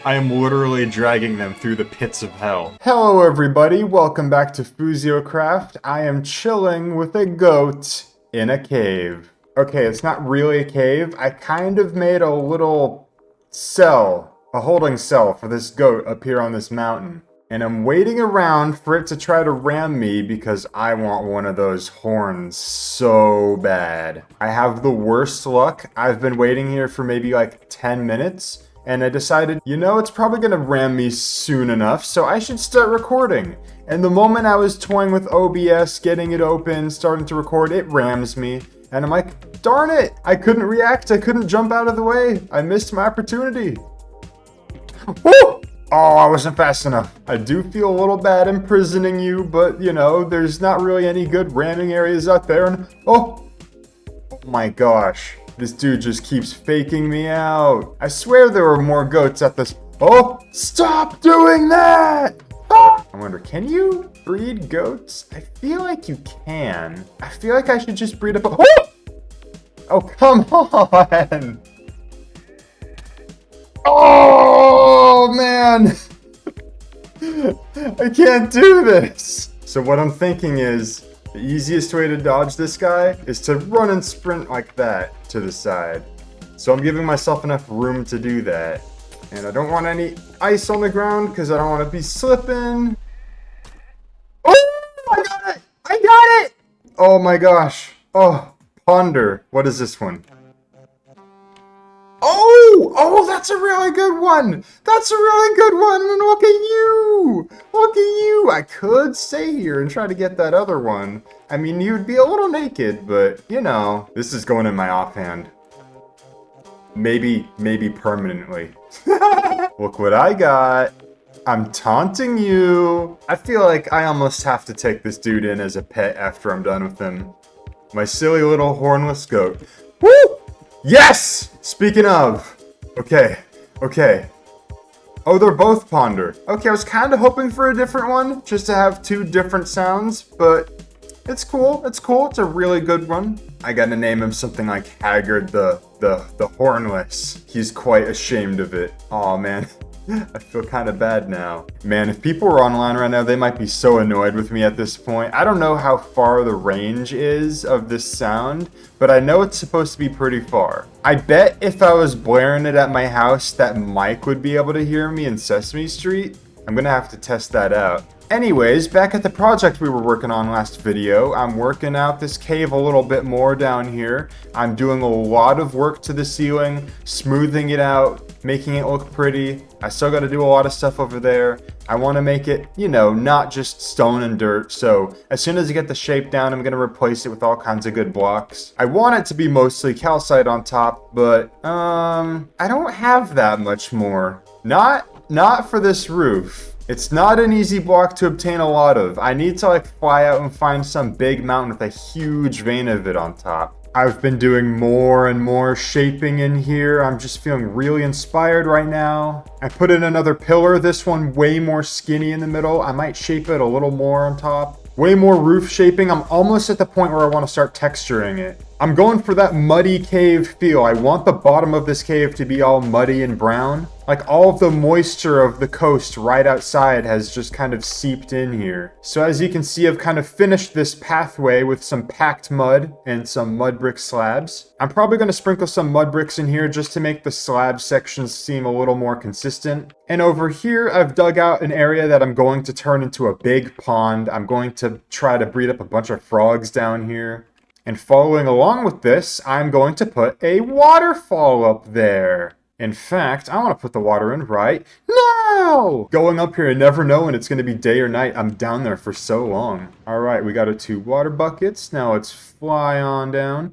I am literally dragging them through the pits of hell. Hello everybody, welcome back to FusioCraft. I am chilling with a goat in a cave. Okay, it's not really a cave. I kind of made a little cell, a holding cell for this goat up here on this mountain. And I'm waiting around for it to try to ram me because I want one of those horns so bad. I have the worst luck. I've been waiting here for maybe like 10 minutes. And I decided, you know, it's probably gonna ram me soon enough, so I should start recording. And the moment I was toying with OBS, getting it open, starting to record, it rams me. And I'm like, darn it! I couldn't react, I couldn't jump out of the way. I missed my opportunity. Woo! Oh, I wasn't fast enough. I do feel a little bad imprisoning you, but, you know, there's not really any good ramming areas out there. And oh my gosh. This dude just keeps faking me out. I swear there were more goats at this. Oh, stop doing that! Ah! I wonder, can you breed goats? I feel like you can. I feel like I should just breed up a. Oh! Oh, come on! Oh, man! I can't do this! So what I'm thinking is, the easiest way to dodge this guy is to run and sprint like that to the side. So I'm giving myself enough room to do that. And I don't want any ice on the ground because I don't want to be slipping. Oh, I got it! I got it! Oh my gosh. Oh, ponder. What is this one? Oh, that's a really good one. That's a really good one. And look at you. Look at you. I could stay here and try to get that other one. I mean, you'd be a little naked, but you know, this is going in my offhand. Maybe permanently. Look what I got. I'm taunting you. I feel like I almost have to take this dude in as a pet after I'm done with him. My silly little hornless goat. Woo! Yes! Speaking of. Okay. Oh, they're both ponder. Okay, I was kind of hoping for a different one, just to have two different sounds, but it's cool. It's cool. It's a really good one. I gotta name him something like Haggard the Hornless. He's quite ashamed of it. Aw, man. I feel kind of bad now. Man, if people were online right now, they might be so annoyed with me at this point. I don't know how far the range is of this sound, but I know it's supposed to be pretty far. I bet if I was blaring it at my house, that Mike would be able to hear me in Sesame Street. I'm gonna have to test that out. Anyways, back at the project we were working on last video, I'm working out this cave a little bit more down here. I'm doing a lot of work to the ceiling, smoothing it out, making it look pretty. I still got to do a lot of stuff over there. I want to make it, you know, not just stone and dirt. So as soon as I get the shape down, I'm going to replace it with all kinds of good blocks. I want it to be mostly calcite on top, but I don't have that much more. Not for this roof. It's not an easy block to obtain a lot of. I need to like fly out and find some big mountain with a huge vein of it on top. I've been doing more and more shaping in here. I'm just feeling really inspired right now. I put in another pillar, this one way more skinny in the middle. I might shape it a little more on top. Way more roof shaping. I'm almost at the point where I want to start texturing it. I'm going for that muddy cave feel. I want the bottom of this cave to be all muddy and brown. Like all of the moisture of the coast right outside has just kind of seeped in here. So as you can see, I've kind of finished this pathway with some packed mud and some mud brick slabs. I'm probably going to sprinkle some mud bricks in here just to make the slab sections seem a little more consistent. And over here, I've dug out an area that I'm going to turn into a big pond. I'm going to try to breed up a bunch of frogs down here. And following along with this, I'm going to put a waterfall up there. In fact, I want to put the water in right now! Going up here and never knowing it's going to be day or night. I'm down there for so long. Alright, we got our 2 water buckets. Now let's fly on down.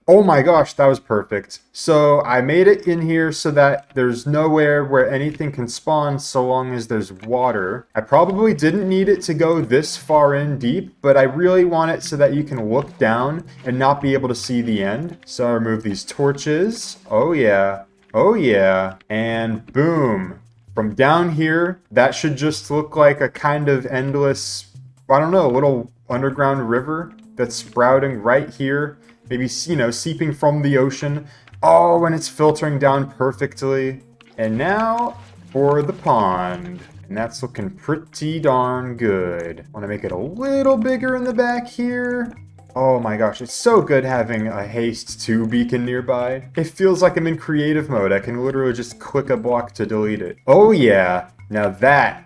Oh my gosh, that was perfect. So I made it in here so that there's nowhere where anything can spawn so long as there's water. I probably didn't need it to go this far in deep, but I really want it so that you can look down and not be able to see the end. So I remove these torches. Oh yeah. Oh yeah. And boom. From down here, that should just look like a kind of endless, I don't know, little underground river that's sprouting right here. Maybe, you know, seeping from the ocean. Oh, and it's filtering down perfectly. And now for the pond. And that's looking pretty darn good. Want to make it a little bigger in the back here. Oh my gosh, it's so good having a haste 2 beacon nearby. It feels like I'm in creative mode. I can literally just click a block to delete it. Oh yeah, now that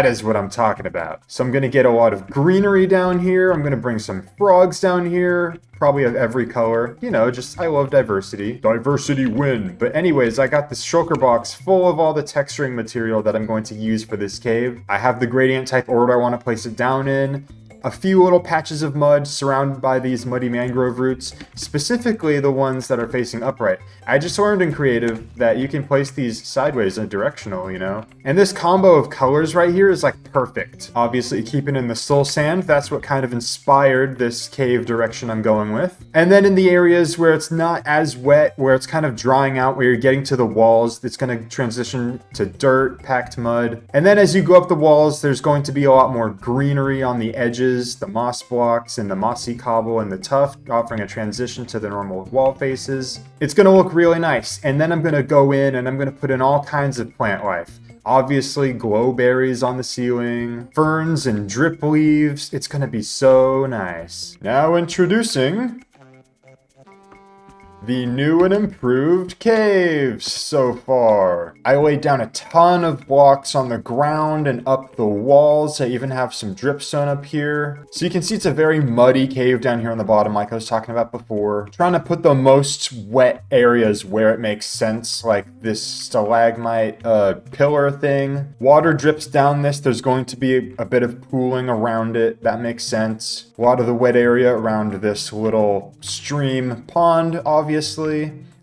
is what I'm talking about. So I'm gonna get a lot of greenery down here. I'm gonna bring some frogs down here. Probably of every color. You know, just, I love diversity. Diversity win. But anyways, I got this shulker box full of all the texturing material that I'm going to use for this cave. I have the gradient type order I want to place it down in. A few little patches of mud surrounded by these muddy mangrove roots, specifically the ones that are facing upright. I just learned in creative that you can place these sideways and directional, you know? And this combo of colors right here is like perfect. Obviously keeping in the soul sand, that's what kind of inspired this cave direction I'm going with. And then in the areas where it's not as wet, where it's kind of drying out, where you're getting to the walls, it's going to transition to dirt, packed mud. And then as you go up the walls, there's going to be a lot more greenery on the edges, the moss blocks and the mossy cobble and the tuff, offering a transition to the normal wall faces. It's going to look really nice. And then I'm going to go in and I'm going to put in all kinds of plant life. Obviously, glow berries on the ceiling, ferns and drip leaves. It's going to be so nice. Now introducing the new and improved caves so far. I laid down a ton of blocks on the ground and up the walls. I even have some dripstone up here. So you can see it's a very muddy cave down here on the bottom like I was talking about before. Trying to put the most wet areas where it makes sense, like this stalagmite pillar thing. Water drips down this. There's going to be a bit of pooling around it. That makes sense. A lot of the wet area around this little stream pond, obviously.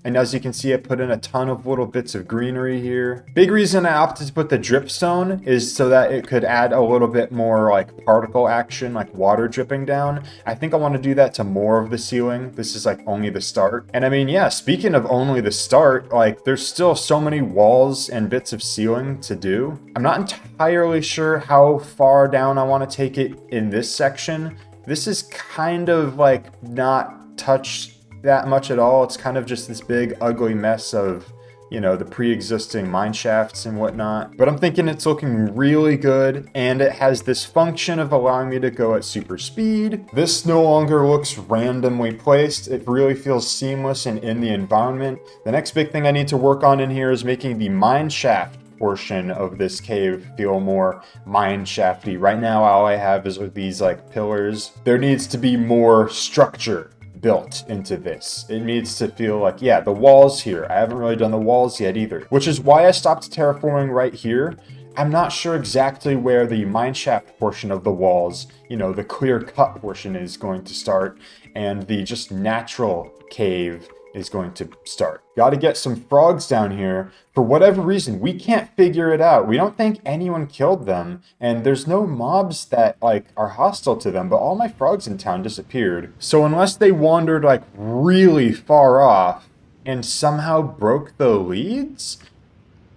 And as you can see, I put in a ton of little bits of greenery here. Big reason I opted to put the dripstone is so that it could add a little bit more like particle action, like water dripping down. I think I want to do that to more of the ceiling. This is like only the start. And I mean, yeah, speaking of only the start, like there's still so many walls and bits of ceiling to do. I'm not entirely sure how far down I want to take it in this section. This is kind of like not touched that much at all. It's kind of just this big ugly mess of, you know, the pre-existing mine shafts and whatnot. But I'm thinking it's looking really good, and it has this function of allowing me to go at super speed. This no longer looks randomly placed. It really feels seamless and in the environment. The next big thing I need to work on in here is making the mine shaft portion of this cave feel more mine shafty. Right now all I have is with these like pillars. There needs to be more structure built into this. It needs to feel like, yeah, the walls here. I haven't really done the walls yet either, which is why I stopped terraforming right here. I'm not sure exactly where the mineshaft portion of the walls, you know, the clear cut portion is going to start, and the just natural cave is going to start. Got to get some frogs down here. For whatever reason, we can't figure it out. We don't think anyone killed them, and there's no mobs that like are hostile to them, but all my frogs in town disappeared. So unless they wandered like really far off and somehow broke the leads,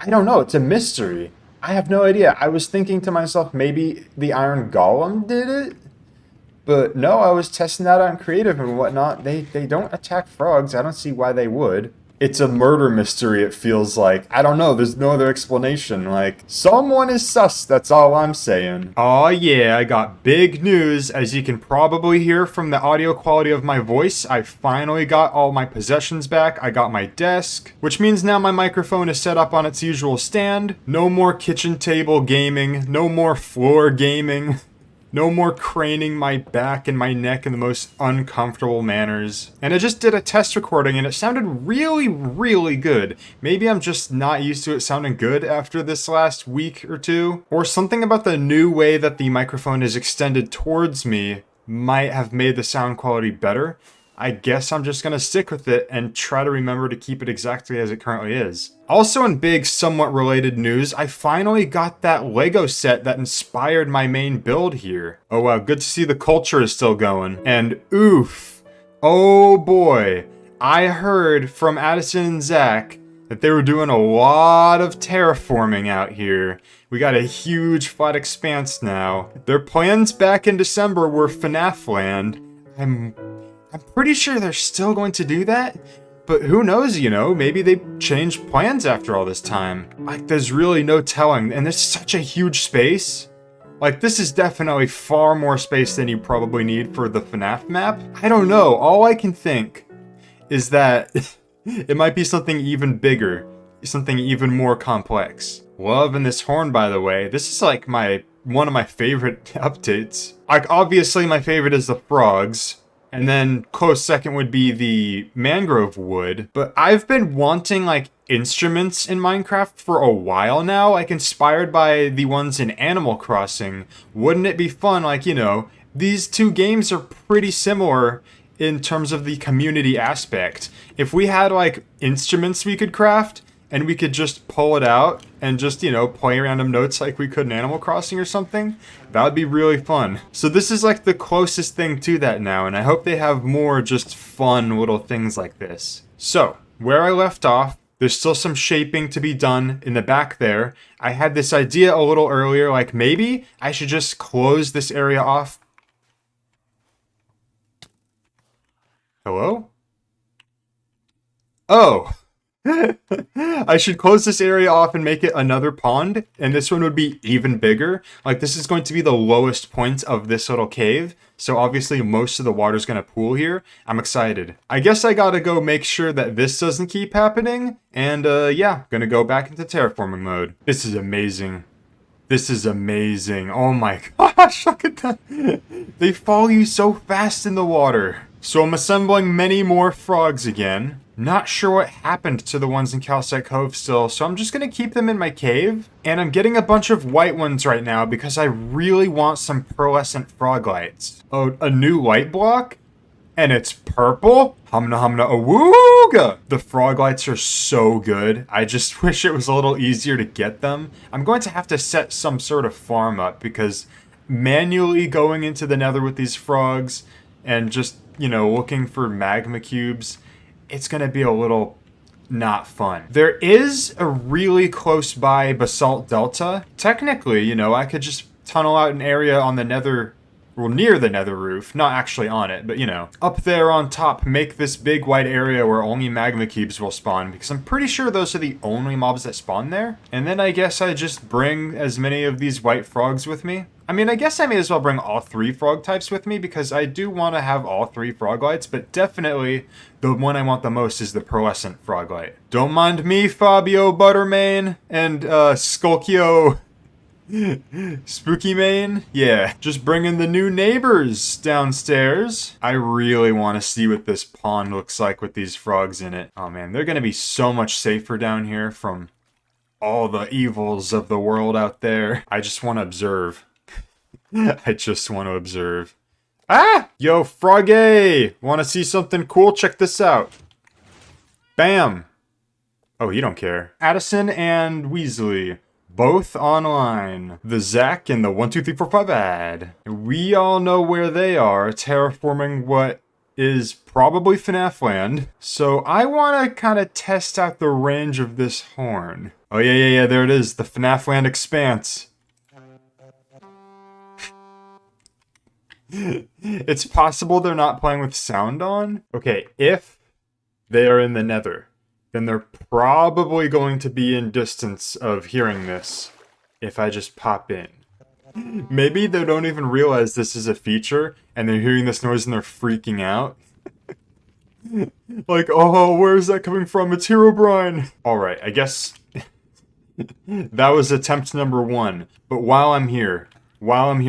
I don't know. It's a mystery. I have no idea. I was thinking to myself, maybe the iron golem did it? But no, I was testing that on creative and whatnot. They don't attack frogs. I don't see why they would. It's a murder mystery, it feels like. I don't know, there's no other explanation. Like, someone is sus, that's all I'm saying. Oh yeah, I got big news. As you can probably hear from the audio quality of my voice, I finally got all my possessions back. I got my desk, which means now my microphone is set up on its usual stand. No more kitchen table gaming, no more floor gaming. No more craning my back and my neck in the most uncomfortable manners. And I just did a test recording and it sounded really, really good. Maybe I'm just not used to it sounding good after this last week or two. Or something about the new way that the microphone is extended towards me might have made the sound quality better. I guess I'm just gonna stick with it and try to remember to keep it exactly as it currently is. Also in big, somewhat related news, I finally got that Lego set that inspired my main build here. Oh wow, good to see the culture is still going. And oof, oh boy, I heard from Addison and Zach that they were doing a lot of terraforming out here. We got a huge flat expanse now. Their plans back in December were FNAF land. I'm pretty sure they're still going to do that, But who knows, you know, maybe they changed plans after all this time. Like, there's really no telling, and there's such a huge space. Like, this is definitely far more space than you probably need for the FNAF map. I don't know, all I can think is that it might be something even bigger, something even more complex. Loving this horn, by the way. This is like one of my favorite updates. Like, obviously my favorite is the frogs. And then close second would be the mangrove wood. But I've been wanting like instruments in Minecraft for a while now, like inspired by the ones in Animal Crossing. Wouldn't it be fun, like, you know, these two games are pretty similar in terms of the community aspect. If we had like instruments we could craft, and we could just pull it out and just, you know, play random notes like we could in Animal Crossing or something, that would be really fun. So this is like the closest thing to that now, and I hope they have more just fun little things like this. So, where I left off, there's still some shaping to be done in the back there. I had this idea a little earlier, like maybe I should just close this area off. Hello? Oh! I should close this area off and make it another pond, and this one would be even bigger. Like, this is going to be the lowest point of this little cave, so obviously most of the water's gonna pool here. I'm excited. I guess I gotta go make sure that this doesn't keep happening, and yeah, gonna go back into terraforming mode. This is amazing. This is amazing. Oh my gosh, look at that. They follow you so fast in the water. So I'm assembling many more frogs again. Not sure what happened to the ones in Calcite Cove still, so I'm just gonna keep them in my cave. And I'm getting a bunch of white ones right now because I really want some pearlescent frog lights. Oh, a new light block? And it's purple? Humna humna awooga! The frog lights are so good. I just wish it was a little easier to get them. I'm going to have to set some sort of farm up because manually going into the nether with these frogs and just, you know, looking for magma cubes, it's gonna be a little not fun. There is a really close by basalt delta. Technically, you know, I could just tunnel out an area on the nether, well, near the nether roof, not actually on it, but you know, up there on top, make this big white area where only magma cubes will spawn, because I'm pretty sure those are the only mobs that spawn there. And then I guess I just bring as many of these white frogs with me. I mean, I guess I may as well bring all three frog types with me because I do want to have all three frog lights, but definitely the one I want the most is the pearlescent frog light. Don't mind me, Fabio Buttermane and Skulkio Spooky Mane. Yeah, just bringing the new neighbors downstairs. I really want to see what this pond looks like with these frogs in it. Oh man, they're going to be so much safer down here from all the evils of the world out there. I just want to observe. I just want to observe. Ah! Yo, Froggy! Want to see something cool? Check this out. Bam! Oh, you don't care. Addison and Weasley. Both online. The Zack and the 1, 2, 3, 4, 5 ad. We all know where they are, terraforming what is probably FNAF land. So I want to kind of test out the range of this horn. Oh yeah, there it is. The FNAF land expanse. It's possible they're not playing with sound on. Okay, if they are in the nether, then they're probably going to be in distance of hearing this if I just pop in. Maybe they don't even realize this is a feature and they're hearing this noise and they're freaking out. Like, oh, where is that coming from? It's Herobrine. Alright, I guess that was attempt number 1. But while I'm here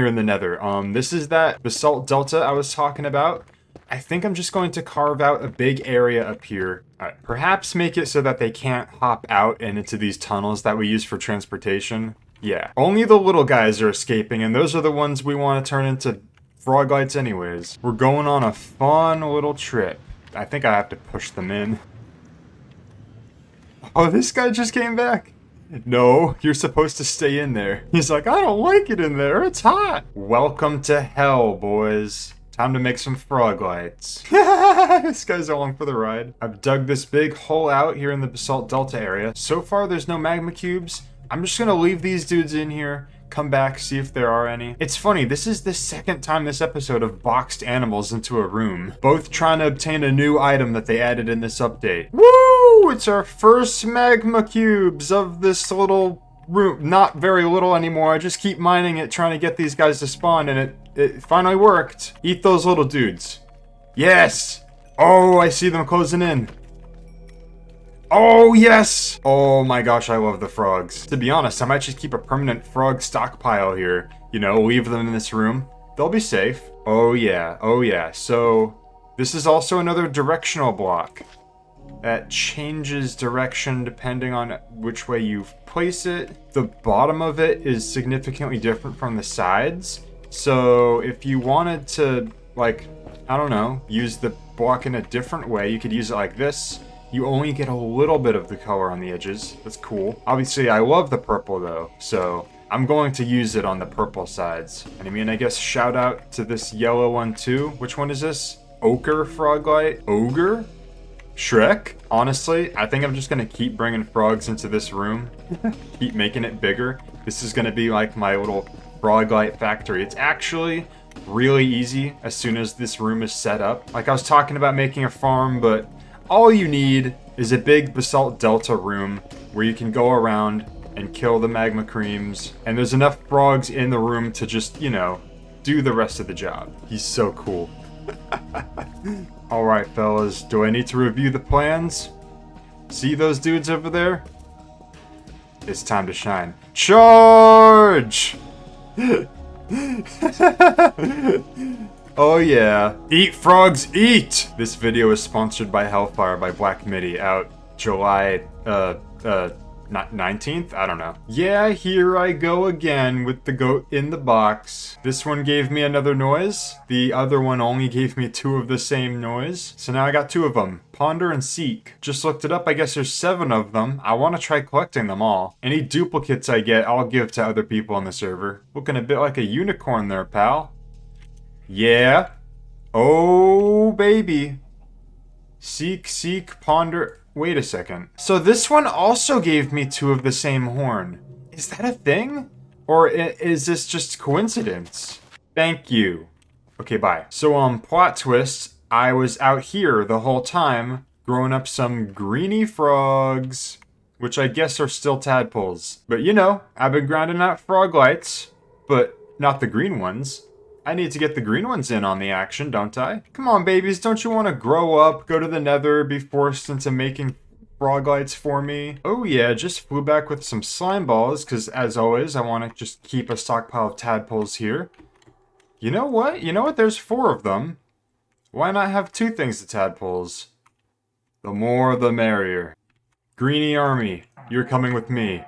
in the nether, this is that basalt delta I was talking about. I think I'm just going to carve out a big area up here. Perhaps make it so that they can't hop out and into these tunnels that we use for transportation. Yeah, only the little guys are escaping, and those are the ones we want to turn into frog lights anyways. We're going on a fun little trip. I think I have to push them in. Oh, this guy just came back. No, you're supposed to stay in there. He's like, I don't like it in there, it's hot. Welcome to hell, boys. Time to make some frog lights. This guy's along for the ride. I've dug this big hole out here in the basalt delta area. So far, there's no magma cubes. I'm just gonna leave these dudes in here, come back, see if there are any. It's funny, this is the second time this episode of boxed animals into a room, both trying to obtain a new item that they added in this update. Woo! It's our first magma cubes of this little room. Not very little anymore. I just keep mining it, trying to get these guys to spawn, and it finally worked. Eat those little dudes. Yes! Oh, I see them closing in. Oh, yes! Oh my gosh, I love the frogs. To be honest, I might just keep a permanent frog stockpile here. You know, leave them in this room. They'll be safe. Oh yeah, oh yeah. So, this is also another directional block that changes direction depending on which way you place it. The bottom of it is significantly different from the sides. So, if you wanted to, like, I don't know, use the block in a different way, you could use it like this. You only get a little bit of the color on the edges. That's cool. Obviously, I love the purple though, so I'm going to use it on the purple sides. And I mean, I guess shout out to this yellow one too. Which one is this? Ochre Froglight? Ogre? Shrek? Honestly, I think I'm just gonna keep bringing frogs into this room. Keep making it bigger. This is gonna be like my little Froglight factory. It's actually really easy as soon as this room is set up. Like I was talking about making a farm, but all you need is a big basalt delta room where you can go around and kill the magma creams, and there's enough frogs in the room to just, you know, do the rest of the job. He's so cool. Alright fellas, do I need to review the plans? See those dudes over there? It's time to shine. Charge! Oh yeah. Eat frogs, eat! This video is sponsored by Hellfire by Black Midi, out July, 19th? I don't know. Yeah, here I go again with the goat in the box. This one gave me another noise. The other one only gave me 2 of the same noise. So now I got 2 of them. Ponder and Seek. Just looked it up, I guess there's 7 of them. I want to try collecting them all. Any duplicates I get, I'll give to other people on the server. Looking a bit like a unicorn there, pal. Yeah. Oh, baby. Seek, ponder. Wait a second. So this one also gave me 2 of the same horn. Is that a thing? Or is this just coincidence? Thank you. Okay, bye. So, plot twist. I was out here the whole time, growing up some greeny frogs, which I guess are still tadpoles. But you know, I've been grinding out froglights, but not the green ones. I need to get the green ones in on the action, don't I? Come on, babies, don't you want to grow up, go to the nether, be forced into making froglights for me? Oh yeah, just flew back with some slime balls, because as always, I want to just keep a stockpile of tadpoles here. You know what? There's 4 of them. Why not have 2 things to tadpoles? The more, the merrier. Greeny army, you're coming with me.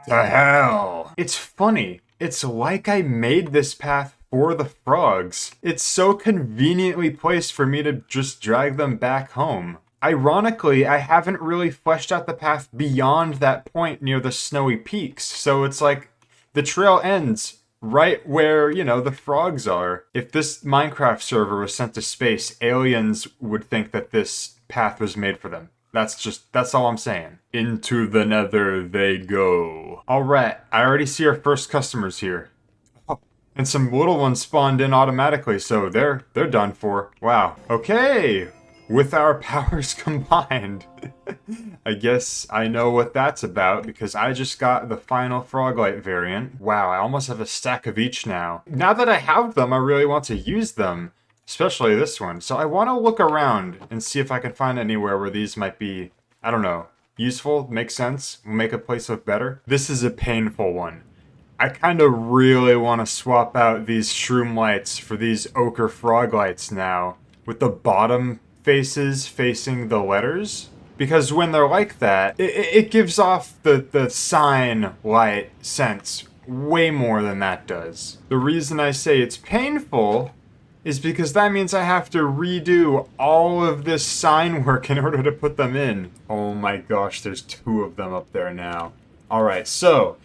To hell! It's funny. It's like I made this path for the frogs. It's so conveniently placed for me to just drag them back home. Ironically, I haven't really fleshed out the path beyond that point near the snowy peaks, so it's like the trail ends right where, you know, the frogs are. If this Minecraft server was sent to space, aliens would think that this path was made for them. That's all I'm saying. Into the nether they go. Alright, I already see our first customers here. Oh, and some little ones spawned in automatically, so they're done for. Wow. Okay, with our powers combined. I guess I know what that's about, because I just got the final Froglight variant. Wow, I almost have a stack of each now. Now that I have them, I really want to use them. Especially this one. So I want to look around and see if I can find anywhere where these might be, I don't know, useful, make sense, make a place look better. This is a painful one. I kind of really want to swap out these shroom lights for these ochre frog lights now, with the bottom faces facing the letters. Because when they're like that, it gives off the sign light sense way more than that does. The reason I say it's painful is because that means I have to redo all of this sign work in order to put them in. Oh my gosh, there's 2 of them up there now. Alright, so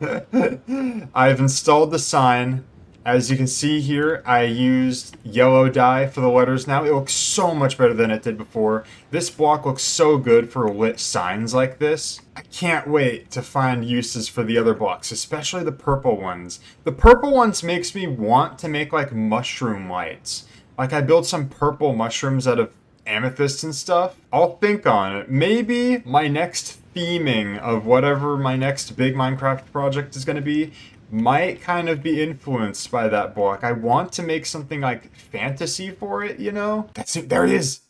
I've installed the sign. As you can see here, I used yellow dye for the letters now. It looks so much better than it did before. This block looks so good for lit signs like this. I can't wait to find uses for the other blocks, especially the purple ones. The purple ones makes me want to make like mushroom lights. Like I built some purple mushrooms out of amethyst and stuff. I'll think on it. Maybe my next theming of whatever my next big Minecraft project is going to be might kind of be influenced by that block. I want to make something like fantasy for it, you know? That's it. There he is.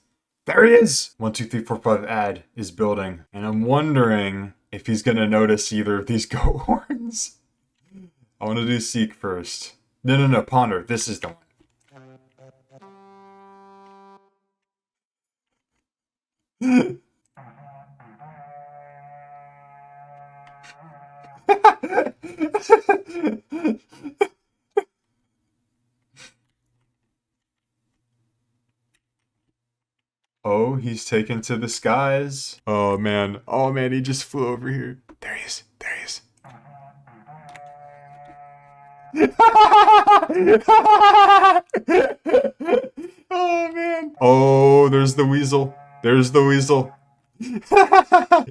There he is. 1, 2, 3, 4, 5 ad is building. And I'm wondering if he's going to notice either of these goat horns. I want to do seek first. No, ponder. This is the one. Oh, he's taken to the skies. Oh man, he just flew over here. There he is. There he is. Oh man. Oh, there's the weasel. There's the weasel.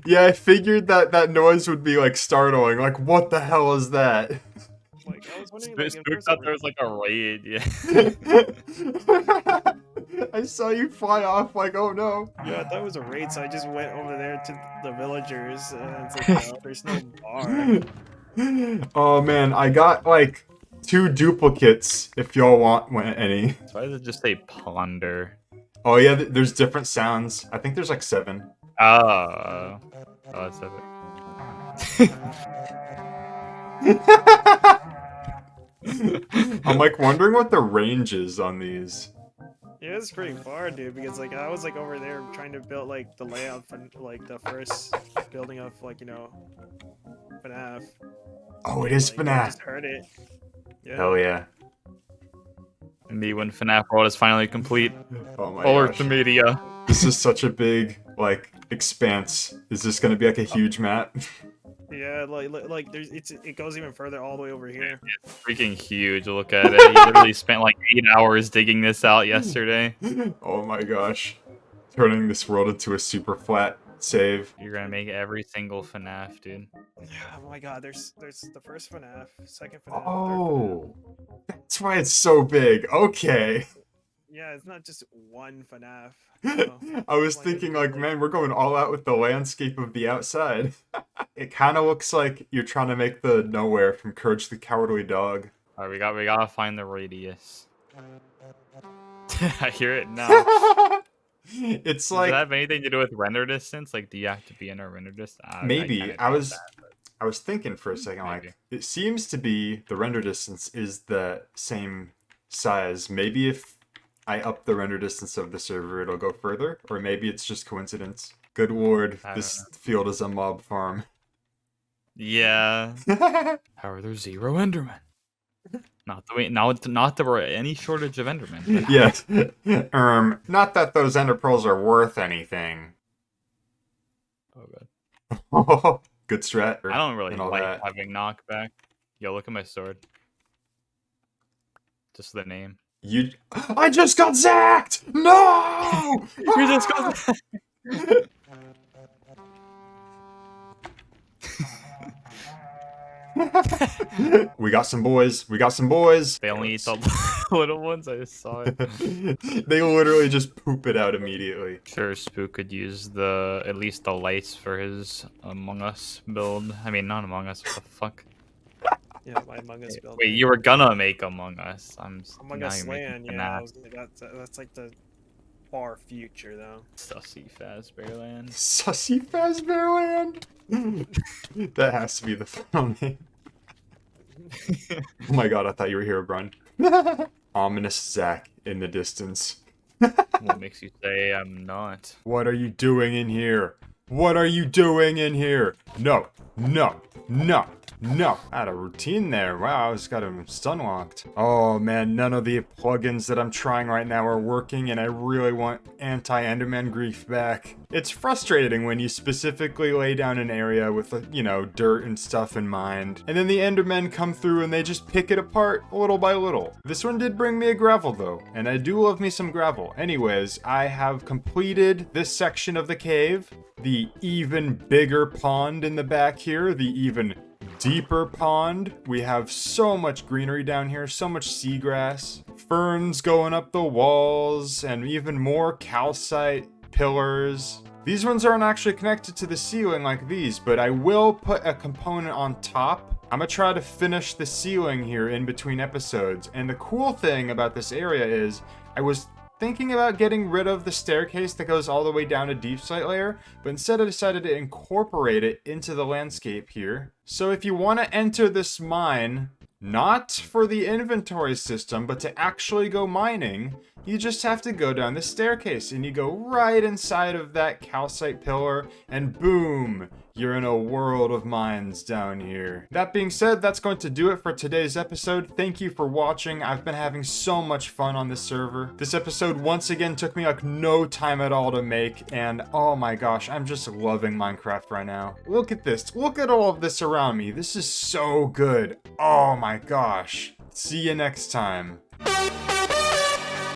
Yeah, I figured that noise would be like startling. Like, what the hell is that? Like, I was wondering, like, Spook thought there was like a raid, yeah. I saw you fly off like, oh no. Yeah, I thought it was a raid, so I just went over there to the villagers, and it's like, no, there's no bar. Oh man, I got like 2 duplicates if y'all want any. Why does it just say ponder? Oh yeah, there's different sounds. I think there's like 7. Oh, that's it. I'm like wondering what the range is on these. Yeah, it's pretty far, dude, because like I was like over there trying to build like the layout for like the first building of like, you know, FNAF. Oh, it is Like, I FNAF. just heard it. Yeah. Hell yeah. Me when FNAF World is finally complete. Oh my Full gosh. Earth Media. This is such a big like expanse. Is this gonna be like a huge map? Yeah, like there's it goes even further all the way over here. It's freaking huge. Look at it. He literally spent like 8 hours digging this out yesterday. Oh my gosh. Turning this world into a super flat save. You're gonna make every single FNAF, dude. Oh my god, there's the first FNAF, second FNAF, third FNAF. Oh, that's why it's so big. Okay. Yeah, it's not just one FNAF. You know? I was thinking like, man, we're going all out with the landscape of the outside. It kind of looks like you're trying to make the nowhere from Courage the Cowardly Dog. Alright, we gotta find the radius. I hear it now. It's Does like that have anything to do with render distance? Like, do you have to be in a render distance? maybe I was thinking for a second Maybe. like it seems to be the render distance is the same size. Maybe if I up the render distance of the server, it'll go further, or maybe it's just coincidence. Good lord, I don't this field is a mob farm. Yeah. How are there 0 Endermen? Not any shortage of Endermen. Yes. Not that those ender pearls are worth anything. Oh god. Good strat. I don't really and all like that. having knockback. Yo, look at my sword. Just the name. I just got zacked! No! You just got We got some boys. We got some boys. They only eat the little ones. I just saw it. They literally just poop it out immediately. Sure, Spook could use at least the lights for his Among Us build. I mean, not Among Us. What the fuck? Yeah, my Among Us build. Wait, you were gonna make Among Us. Among now Us you're making Land, yeah, FNAF. that's like the far future though. Sussy Fazbearland. Sussy Fazbearland. That has to be the final name. Oh my god, I thought you were here, Brun. Ominous Zack in the distance. What makes you say I'm not? What are you doing in here? What are you doing in here? No, No, no, no. I had a routine there. Wow, I just got him stun locked. Oh man, none of the plugins that I'm trying right now are working, and I really want anti-Enderman grief back. It's frustrating when you specifically lay down an area with, you know, dirt and stuff in mind, and then the Endermen come through and they just pick it apart little by little. This one did bring me a gravel though, and I do love me some gravel. Anyways, I have completed this section of the cave. The even bigger pond in the back here, the even deeper pond. We have so much greenery down here, so much seagrass, ferns going up the walls, and even more calcite pillars. These ones aren't actually connected to the ceiling like these, but I will put a component on top. I'm gonna try to finish the ceiling here in between episodes. And the cool thing about this area is I was thinking about getting rid of the staircase that goes all the way down to deep slate layer, but instead I decided to incorporate it into the landscape here. So if you want to enter this mine, not for the inventory system, but to actually go mining, you just have to go down the staircase and you go right inside of that calcite pillar and boom, you're in a world of mines down here. That being said, that's going to do it for today's episode. Thank you for watching. I've been having so much fun on this server. This episode once again took me like no time at all to make, and oh my gosh, I'm just loving Minecraft right now. Look at this. Look at all of this around me. This is so good. Oh my gosh. See you next time.